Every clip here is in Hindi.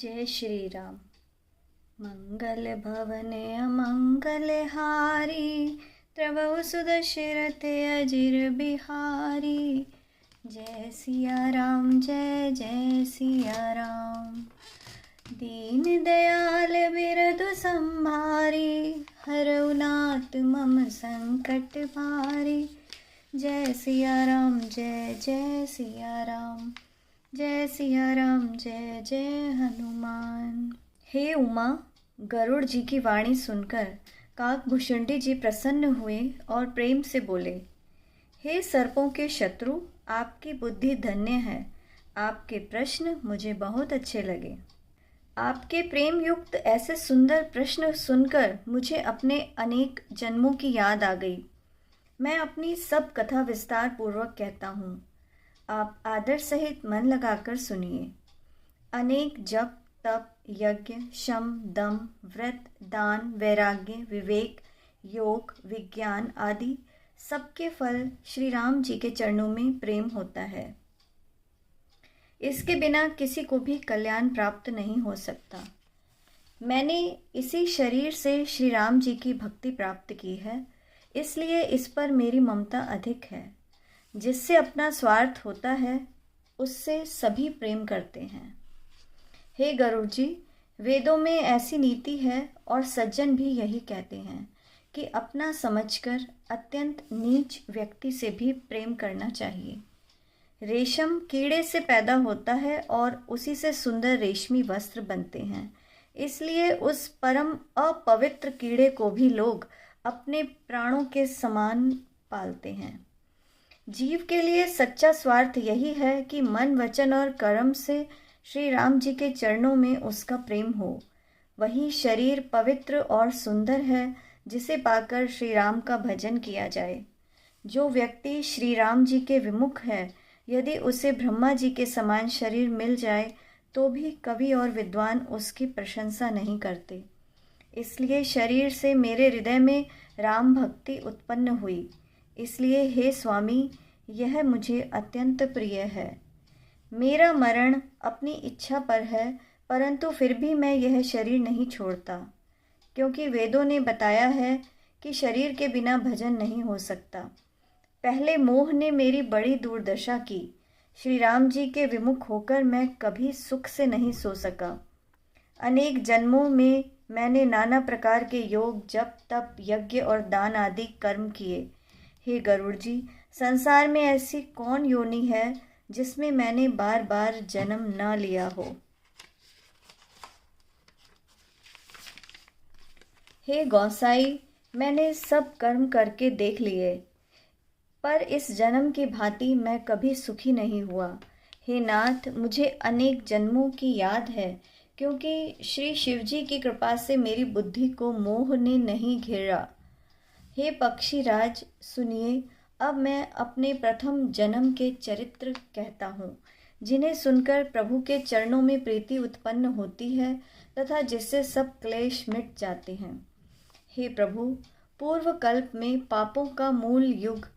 जय श्री राम। मंगल भवन अमंगल हारी, त्रवहु सुदशरथ अजिर बिहारी। जय सिया राम जय जय सिया राम। दीन दयाल बिरधु संभारी, हरऊ नाथ मम संकट भारी। जय सिया राम जय जय सिया राम। जय सिया राम जय जय हनुमान। हे उमा, गरुड़ जी की वाणी सुनकर काकभूषुंडी जी प्रसन्न हुए और प्रेम से बोले, हे सर्पों के शत्रु, आपकी बुद्धि धन्य है। आपके प्रश्न मुझे बहुत अच्छे लगे। आपके प्रेम युक्त ऐसे सुंदर प्रश्न सुनकर मुझे अपने अनेक जन्मों की याद आ गई। मैं अपनी सब कथा विस्तार पूर्वक कहता हूँ, आप आदर सहित मन लगाकर सुनिए। अनेक जप तप यज्ञ शम दम व्रत दान वैराग्य विवेक योग विज्ञान आदि सबके फल श्री राम जी के चरणों में प्रेम होता है। इसके बिना किसी को भी कल्याण प्राप्त नहीं हो सकता। मैंने इसी शरीर से श्री राम जी की भक्ति प्राप्त की है, इसलिए इस पर मेरी ममता अधिक है। जिससे अपना स्वार्थ होता है उससे सभी प्रेम करते हैं। हे गरुड़ जी, वेदों में ऐसी नीति है और सज्जन भी यही कहते हैं कि अपना समझकर अत्यंत नीच व्यक्ति से भी प्रेम करना चाहिए। रेशम कीड़े से पैदा होता है और उसी से सुंदर रेशमी वस्त्र बनते हैं, इसलिए उस परम अपवित्र कीड़े को भी लोग अपने प्राणों के समान पालते हैं। जीव के लिए सच्चा स्वार्थ यही है कि मन वचन और कर्म से श्री राम जी के चरणों में उसका प्रेम हो। वही शरीर पवित्र और सुंदर है जिसे पाकर श्री राम का भजन किया जाए। जो व्यक्ति श्री राम जी के विमुख है, यदि उसे ब्रह्मा जी के समान शरीर मिल जाए तो भी कवि और विद्वान उसकी प्रशंसा नहीं करते। इसलिए शरीर से मेरे हृदय में राम भक्ति उत्पन्न हुई। इसलिए हे स्वामी, यह मुझे अत्यंत प्रिय है। मेरा मरण अपनी इच्छा पर है, परंतु फिर भी मैं यह शरीर नहीं छोड़ता, क्योंकि वेदों ने बताया है कि शरीर के बिना भजन नहीं हो सकता। पहले मोह ने मेरी बड़ी दुर्दशा की। श्री राम जी के विमुख होकर मैं कभी सुख से नहीं सो सका। अनेक जन्मों में मैंने नाना प्रकार के योग जप तप यज्ञ और दान आदि कर्म किए। हे गरुड़ जी, संसार में ऐसी कौन योनि है जिसमें मैंने बार बार जन्म न लिया हो। हे गौसाई, मैंने सब कर्म करके देख लिए, पर इस जन्म की भांति मैं कभी सुखी नहीं हुआ। हे नाथ, मुझे अनेक जन्मों की याद है, क्योंकि श्री शिव जी की कृपा से मेरी बुद्धि को मोह ने नहीं घेरा। हे पक्षी राज, सुनिए, अब मैं अपने प्रथम जन्म के चरित्र कहता हूँ, जिन्हें सुनकर प्रभु के चरणों में प्रीति उत्पन्न होती है तथा जिससे सब क्लेश मिट जाते हैं। हे प्रभु, पूर्व कल्प में पापों का मूल युग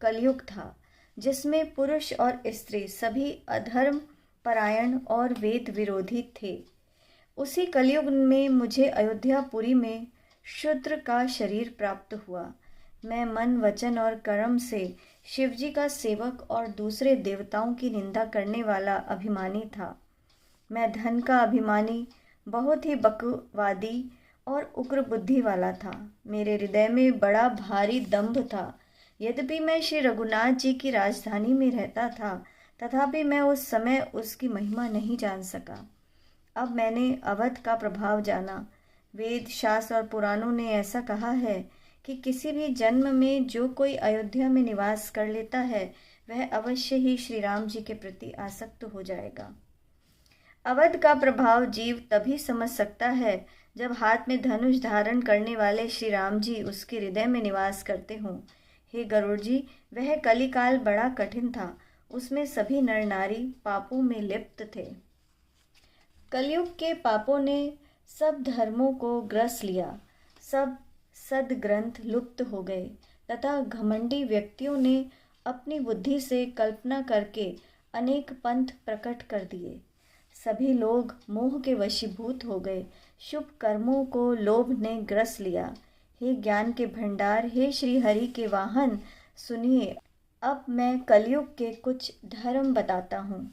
कलयुग था, जिसमें पुरुष और स्त्री सभी अधर्म परायण और वेद विरोधी थे। उसी कलयुग में मुझे अयोध्यापुरी में शूद्र का शरीर प्राप्त हुआ। मैं मन वचन और कर्म से शिवजी का सेवक और दूसरे देवताओं की निंदा करने वाला अभिमानी था। मैं धन का अभिमानी, बहुत ही बकवादी और उग्र बुद्धि वाला था। मेरे हृदय में बड़ा भारी दंभ था। यद्यपि मैं श्री रघुनाथ जी की राजधानी में रहता था, तथापि मैं उस समय उसकी महिमा नहीं जान सका। अब मैंने अवध का प्रभाव जाना। वेद शास्त्र और पुराणों ने ऐसा कहा है कि किसी भी जन्म में जो कोई अयोध्या में निवास कर लेता है, वह अवश्य ही श्री राम जी के प्रति आसक्त हो जाएगा। अवध का प्रभाव जीव तभी समझ सकता है जब हाथ में धनुष धारण करने वाले श्री राम जी उसके हृदय में निवास करते हों। हे गरुड़ जी, वह कलिकाल बड़ा कठिन था। उसमें सभी नर नारी पापों में लिप्त थे। कलयुग के पापों ने सब धर्मों को ग्रस लिया। सब सदग्रंथ लुप्त हो गए तथा घमंडी व्यक्तियों ने अपनी बुद्धि से कल्पना करके अनेक पंथ प्रकट कर दिए। सभी लोग मोह के वशीभूत हो गए। शुभ कर्मों को लोभ ने ग्रस लिया। हे ज्ञान के भंडार, हे श्री हरि के वाहन, सुनिए अब मैं कलयुग के कुछ धर्म बताता हूँ।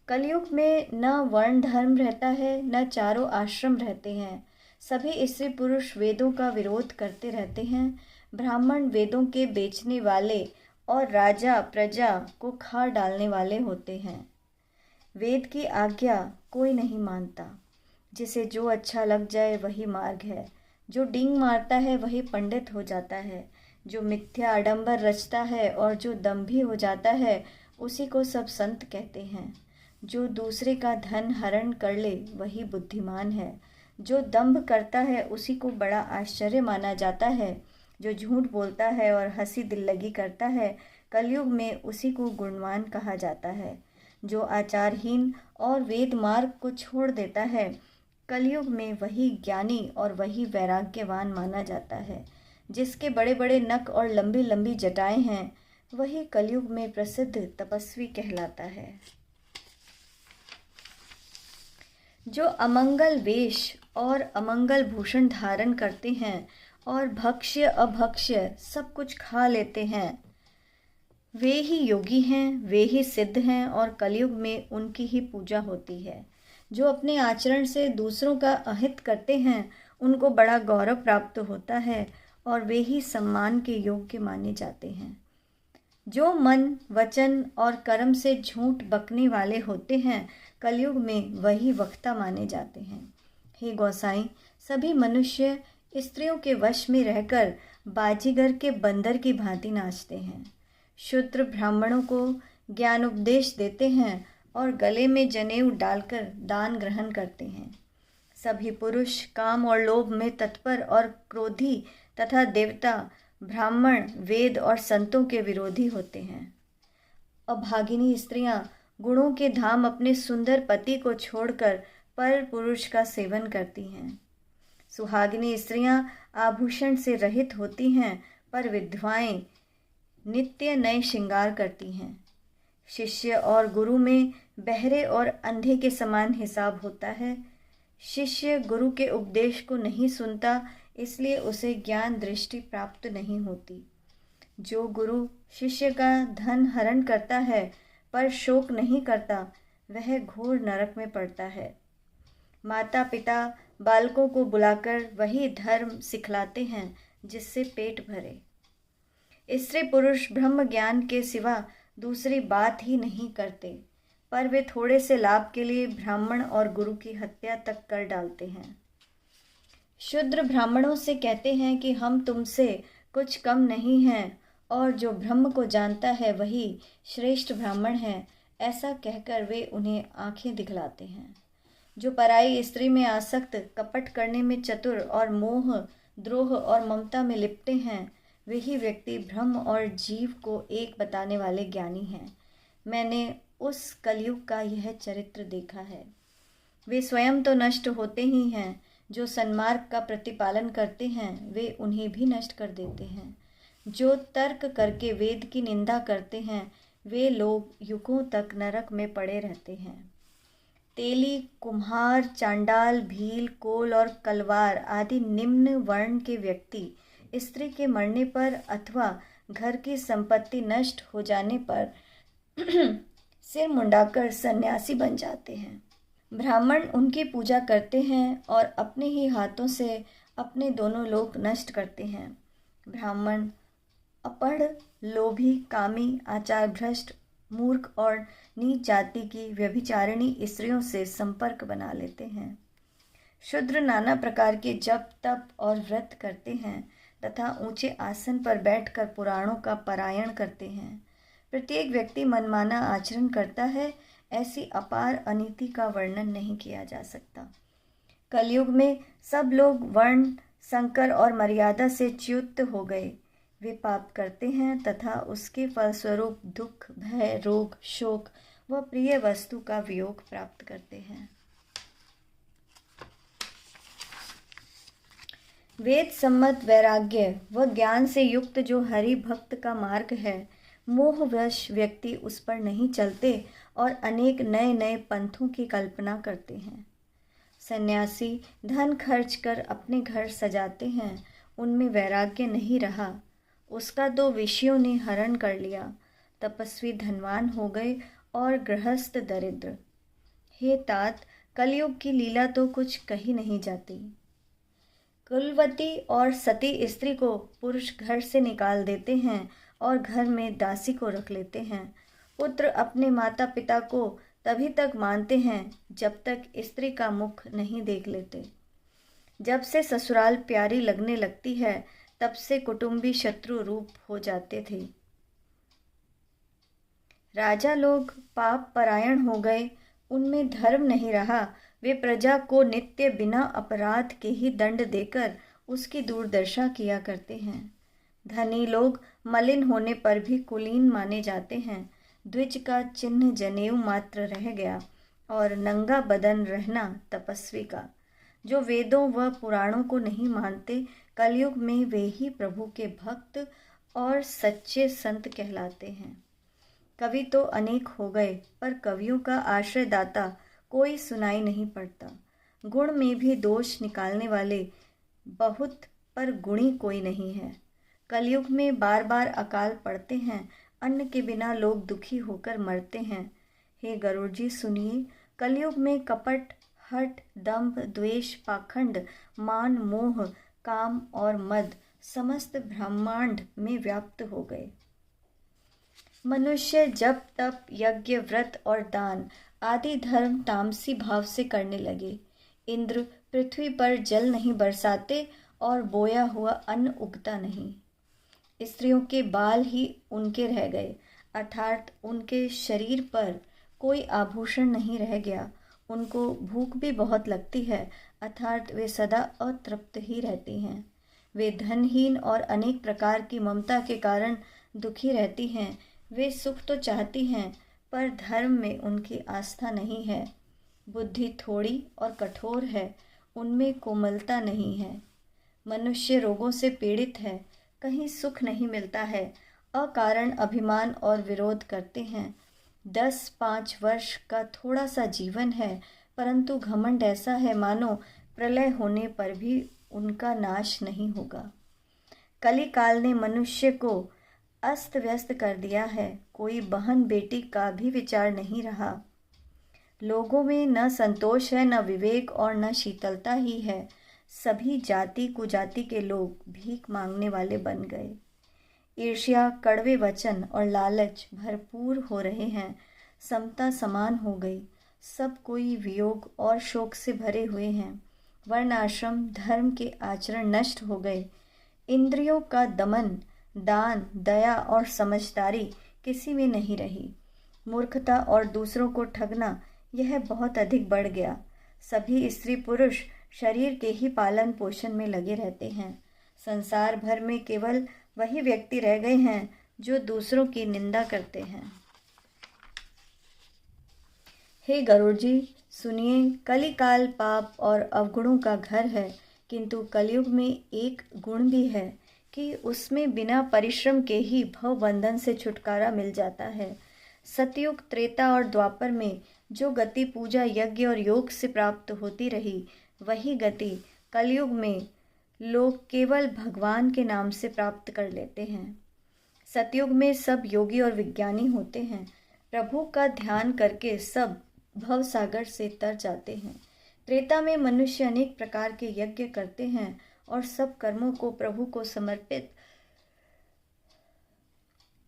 कलयुग में न वर्ण धर्म रहता है, न चारों आश्रम रहते हैं। सभी स्त्री पुरुष वेदों का विरोध करते रहते हैं। ब्राह्मण वेदों के बेचने वाले और राजा प्रजा को खा डालने वाले होते हैं। वेद की आज्ञा कोई नहीं मानता। जिसे जो अच्छा लग जाए वही मार्ग है। जो डींग मारता है वही पंडित हो जाता है। जो मिथ्या आडंबर रचता है और जो दंभी हो जाता है उसी को सब संत कहते हैं। जो दूसरे का धन हरण कर ले वही बुद्धिमान है। जो दंभ करता है उसी को बड़ा आश्चर्य माना जाता है। जो झूठ बोलता है और हंसी दिल्लगी करता है कलयुग में उसी को गुणवान कहा जाता है। जो आचारहीन और वेद मार्ग को छोड़ देता है कलयुग में वही ज्ञानी और वही वैराग्यवान माना जाता है। जिसके बड़े बड़े नख और लंबी लंबी जटाएं हैं वही कलयुग में प्रसिद्ध तपस्वी कहलाता है। जो अमंगल वेश और अमंगल भूषण धारण करते हैं और भक्ष्य अभक्ष्य सब कुछ खा लेते हैं वे ही योगी हैं, वे ही सिद्ध हैं और कलयुग में उनकी ही पूजा होती है। जो अपने आचरण से दूसरों का अहित करते हैं उनको बड़ा गौरव प्राप्त होता है और वे ही सम्मान के योग्य माने जाते हैं। जो मन वचन और कर्म से झूठ बकने वाले होते हैं कलयुग में वही वक्ता माने जाते हैं। हे गोसाई, सभी मनुष्य स्त्रियों के वश में रहकर बाजीगर के बंदर की भांति नाचते हैं। शूद्र ब्राह्मणों को ज्ञान उपदेश देते हैं और गले में जनेऊ डालकर दान ग्रहण करते हैं। सभी पुरुष काम और लोभ में तत्पर और क्रोधी तथा देवता ब्राह्मण वेद और संतों के विरोधी होते हैं। अभागिनी स्त्रियां गुणों के धाम अपने सुंदर पति को छोड़कर पर पुरुष का सेवन करती हैं। सुहागिनी स्त्रियां आभूषण से रहित होती हैं पर विधवाएं नित्य नए श्रृंगार करती हैं। शिष्य और गुरु में बहरे और अंधे के समान हिसाब होता है। शिष्य गुरु के उपदेश को नहीं सुनता इसलिए उसे ज्ञान दृष्टि प्राप्त नहीं होती। जो गुरु शिष्य का धन हरण करता है पर शोक नहीं करता वह घोर नरक में पड़ता है। माता पिता बालकों को बुलाकर वही धर्म सिखलाते हैं जिससे पेट भरे। स्त्री पुरुष ब्रह्म ज्ञान के सिवा दूसरी बात ही नहीं करते पर वे थोड़े से लाभ के लिए ब्राह्मण और गुरु की हत्या तक कर डालते हैं। शूद्र ब्राह्मणों से कहते हैं कि हम तुमसे कुछ कम नहीं हैं और जो ब्रह्म को जानता है वही श्रेष्ठ ब्राह्मण है। ऐसा कहकर वे उन्हें आंखें दिखलाते हैं। जो पराई स्त्री में आसक्त, कपट करने में चतुर और मोह द्रोह और ममता में लिपटे हैं वही व्यक्ति ब्रह्म और जीव को एक बताने वाले ज्ञानी हैं। मैंने उस कलयुग का यह चरित्र देखा है। वे स्वयं तो नष्ट होते ही हैं, जो सन्मार्ग का प्रतिपालन करते हैं वे उन्हें भी नष्ट कर देते हैं। जो तर्क करके वेद की निंदा करते हैं वे लोग युगों तक नरक में पड़े रहते हैं। तेली, कुम्हार, चांडाल, भील, कोल और कलवार आदि निम्न वर्ण के व्यक्ति स्त्री के मरने पर अथवा घर की संपत्ति नष्ट हो जाने पर सिर मुंडाकर सन्यासी बन जाते हैं। ब्राह्मण उनकी पूजा करते हैं और अपने ही हाथों से अपने दोनों लोक नष्ट करते हैं। ब्राह्मण अपढ़, लोभी, कामी, आचार भ्रष्ट, मूर्ख और नीच जाति की व्यभिचारिणी स्त्रियों से संपर्क बना लेते हैं। शूद्र नाना प्रकार के जप तप और व्रत करते हैं तथा ऊंचे आसन पर बैठकर पुराणों का पारायण करते हैं। प्रत्येक व्यक्ति मनमाना आचरण करता है। ऐसी अपार अनीति का वर्णन नहीं किया जा सकता। कलयुग में सब लोग वर्ण संकर और मर्यादा से च्युत हो गए। वे पाप करते हैं तथा उसके फलस्वरूप दुख, भय, रोग, शोक व प्रिय वस्तु का वियोग प्राप्त करते हैं। वेद सम्मत वैराग्य व ज्ञान से युक्त जो हरि भक्त का मार्ग है, मोहवश व्यक्ति उस पर नहीं चलते और अनेक नए नए पंथों की कल्पना करते हैं। सन्यासी धन खर्च कर अपने घर सजाते हैं, उनमें वैराग्य नहीं रहा, उसका दो विषयों ने हरण कर लिया। तपस्वी धनवान हो गए और गृहस्थ दरिद्र। हे तात, कलयुग की लीला तो कुछ कही नहीं जाती। कुलवती और सती स्त्री को पुरुष घर से निकाल देते हैं और घर में दासी को रख लेते हैं। पुत्र अपने माता पिता को तभी तक मानते हैं जब तक स्त्री का मुख नहीं देख लेते। जब से ससुराल प्यारी लगने लगती है, तब से कुटुंबी शत्रु रूप हो जाते थे। राजा लोग पाप परायण हो गए, उनमें धर्म नहीं रहा। वे प्रजा को नित्य बिना अपराध के ही दंड देकर उसकी दुर्दशा किया करते हैं। धनी लोग मलिन होने पर भी कुलीन माने जाते हैं। द्विज का चिन्ह जनेऊ मात्र रह गया और नंगा बदन रहना तपस्वी का। जो वेदों व पुराणों को नहीं मानते, कलयुग में वे ही प्रभु के भक्त और सच्चे संत कहलाते हैं। कवि तो अनेक हो गए, पर कवियों का आश्रयदाता कोई सुनाई नहीं पड़ता। गुण में भी दोष निकालने वाले बहुत, पर गुणी कोई नहीं है। कलयुग में बार बार अकाल पड़ते हैं, अन्न के बिना लोग दुखी होकर मरते हैं। हे गरुड़ जी सुनिए, कलयुग में कपट, हठ, दंभ, द्वेष, पाखंड, मान, मोह, काम और मद समस्त ब्रह्मांड में व्याप्त हो गए। मनुष्य जप तप यज्ञ व्रत और दान आदि धर्म तामसी भाव से करने लगे। इंद्र पृथ्वी पर जल नहीं बरसाते और बोया हुआ अन्न उगता नहीं। स्त्रियों के बाल ही उनके रह गए, अर्थात उनके शरीर पर कोई आभूषण नहीं रह गया। उनको भूख भी बहुत लगती है, अर्थात वे सदा अतृप्त ही रहती हैं। वे धनहीन और अनेक प्रकार की ममता के कारण दुखी रहती हैं। वे सुख तो चाहती हैं, पर धर्म में उनकी आस्था नहीं है। बुद्धि थोड़ी और कठोर है, उनमें कोमलता नहीं है। मनुष्य रोगों से पीड़ित है, कहीं सुख नहीं मिलता है। अकारण अभिमान और विरोध करते हैं। 10-5 वर्ष का थोड़ा सा जीवन है, परंतु घमंड ऐसा है मानो प्रलय होने पर भी उनका नाश नहीं होगा। कली काल ने मनुष्य को अस्त व्यस्त कर दिया है। कोई बहन बेटी का भी विचार नहीं रहा। लोगों में न संतोष है, न विवेक और न शीतलता ही है। सभी जाति कुजाति के लोग भीख मांगने वाले बन गए। ईर्ष्या, कड़वे वचन और लालच भरपूर हो रहे हैं। समता समान हो गई। सब कोई वियोग और शोक से भरे हुए हैं। वर्ण आश्रम धर्म के आचरण नष्ट हो गए। इंद्रियों का दमन, दान, दया और समझदारी किसी में नहीं रही। मूर्खता और दूसरों को ठगना यह बहुत अधिक बढ़ गया। सभी स्त्री पुरुष शरीर के ही पालन पोषण में लगे रहते हैं। संसार भर में केवल वही व्यक्ति रह गए हैं जो दूसरों की निंदा करते हैं। हे गरुड़ जी सुनिए, कलिकाल पाप और अवगुणों का घर है, किंतु कलयुग में एक गुण भी है कि उसमें बिना परिश्रम के ही भव बंधन से छुटकारा मिल जाता है। सतयुग, त्रेता और द्वापर में जो गति पूजा यज्ञ और योग से प्राप्त होती रही, वही गति कलयुग में लोग केवल भगवान के नाम से प्राप्त कर लेते हैं। सतयुग में सब योगी और विज्ञानी होते हैं। प्रभु का ध्यान करके सब भव सागर से तर जाते हैं। त्रेता में मनुष्य अनेक प्रकार के यज्ञ करते हैं और सब कर्मों को प्रभु को समर्पित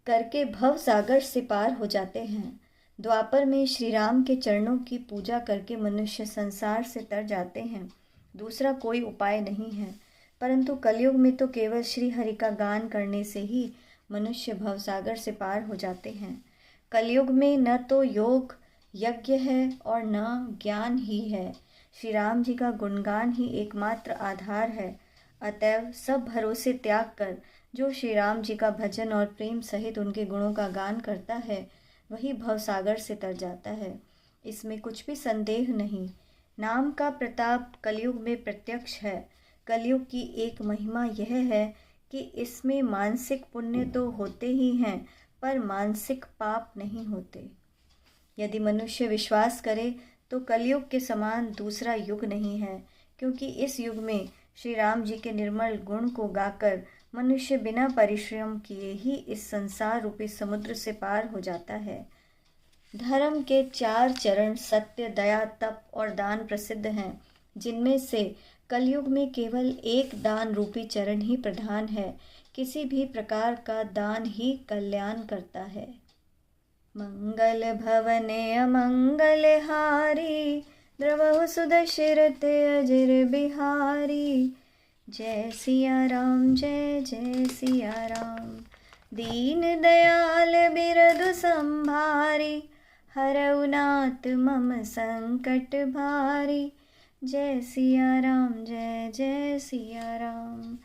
करके भव सागर से पार हो जाते हैं। द्वापर में श्री राम के चरणों की पूजा करके मनुष्य संसार से तर जाते हैं। दूसरा कोई उपाय नहीं है। परंतु कलयुग में तो केवल श्री हरि का गान करने से ही मनुष्य भवसागर से पार हो जाते हैं। कलयुग में न तो योग यज्ञ है और न ज्ञान ही है। श्री राम जी का गुणगान ही एकमात्र आधार है। अतएव सब भरोसे त्याग कर जो श्री राम जी का भजन और प्रेम सहित उनके गुणों का गान करता है, वही भवसागर से तर जाता है। इसमें कुछ भी संदेह नहीं। नाम का प्रताप कलयुग में प्रत्यक्ष है। कलयुग की एक महिमा यह है कि इसमें मानसिक पुण्य तो होते ही हैं, पर मानसिक पाप नहीं होते। यदि मनुष्य विश्वास करे तो कलयुग के समान दूसरा युग नहीं है, क्योंकि इस युग में श्री राम जी के निर्मल गुण को गाकर मनुष्य बिना परिश्रम किए ही इस संसार रूपी समुद्र से पार हो जाता है। धर्म के 4 चरण सत्य, दया, तप और दान प्रसिद्ध हैं, जिनमें से कलयुग में केवल एक दान रूपी चरण ही प्रधान है। किसी भी प्रकार का दान ही कल्याण करता है। मंगल भवने अमंगल हारी, द्रवहु सुदशरथ अजर बिहारी। जय सिया राम, जय जय सिया राम। दीन दयाल बिरधु संभारी, हरऊ नाथ मम संकट भारी। जय सिया राम, जय जय सिया राम।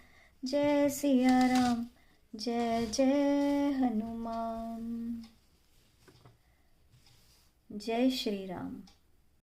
जय सिया राम, जय जय हनुमान। जय श्री राम।